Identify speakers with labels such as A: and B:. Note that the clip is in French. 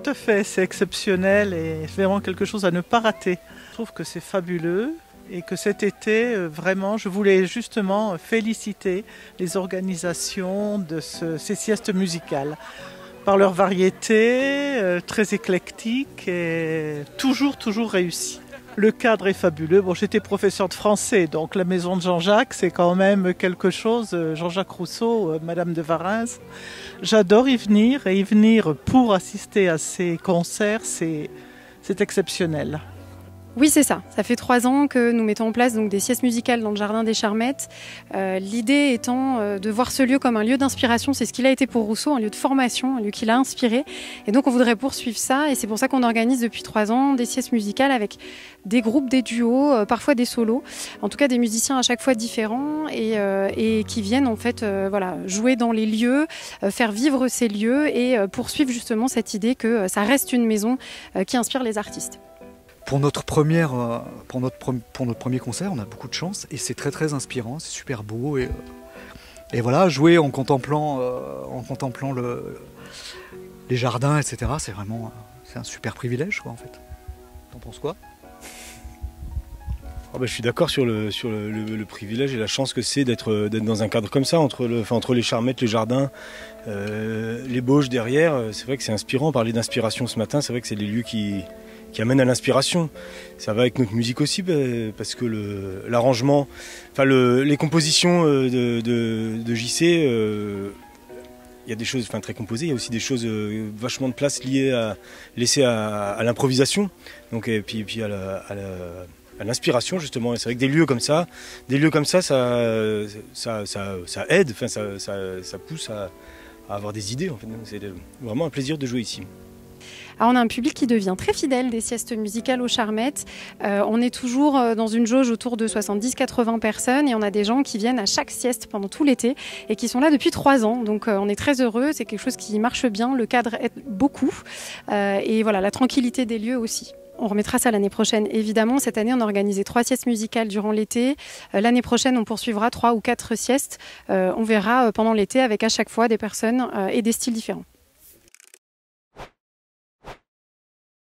A: à fait, c'est exceptionnel et vraiment quelque chose à ne pas rater. Je trouve que c'est fabuleux et que cet été, vraiment, je voulais justement féliciter les organisations de ces siestes musicales par leur variété, très éclectique et toujours réussie. Le cadre est fabuleux. Bon, j'étais professeur de français, donc la maison de Jean-Jacques, c'est quand même quelque chose. Jean-Jacques Rousseau, Madame de Varins. J'adore y venir et y venir pour assister à ces concerts, c'est exceptionnel.
B: Oui, c'est ça. Ça fait 3 ans que nous mettons en place donc, des siestes musicales dans le jardin des Charmettes. L'idée étant de voir ce lieu comme un lieu d'inspiration. C'est ce qu'il a été pour Rousseau, un lieu de formation, un lieu qui l'a inspiré. Et donc on voudrait poursuivre ça. Et c'est pour ça qu'on organise depuis 3 ans des siestes musicales avec des groupes, des duos, parfois des solos. En tout cas des musiciens à chaque fois différents et qui viennent en fait voilà, jouer dans les lieux, faire vivre ces lieux et poursuivre justement cette idée que ça reste une maison qui inspire les artistes.
C: Pour notre premier concert, on a beaucoup de chance et c'est très inspirant, c'est super beau et voilà, jouer en contemplant les jardins, etc. C'est un super privilège quoi en fait. T'en penses quoi?
D: Je suis d'accord sur le privilège et la chance que c'est d'être dans un cadre comme ça, entre les Charmettes, le jardin, les Bauges derrière. C'est vrai que c'est inspirant. On parlait d'inspiration ce matin, c'est vrai que c'est des lieux qui amène à l'inspiration. Ça va avec notre musique aussi, parce que l'arrangement, les compositions de JC, il y a des choses très composées, il y a aussi des choses vachement de place laissées à l'improvisation, donc, et puis à l'inspiration justement. Et c'est vrai que des lieux comme ça, ça aide, ça pousse à avoir des idées. En fait. C'est vraiment un plaisir de jouer ici.
B: Alors on a un public qui devient très fidèle des siestes musicales aux Charmettes. On est toujours dans une jauge autour de 70-80 personnes et on a des gens qui viennent à chaque sieste pendant tout l'été et qui sont là depuis 3 ans. Donc on est très heureux, c'est quelque chose qui marche bien, le cadre aide beaucoup et voilà, la tranquillité des lieux aussi. On remettra ça l'année prochaine, évidemment. Cette année, on a organisé 3 siestes musicales durant l'été. L'année prochaine, on poursuivra 3 ou 4 siestes. On verra pendant l'été avec à chaque fois des personnes et des styles différents.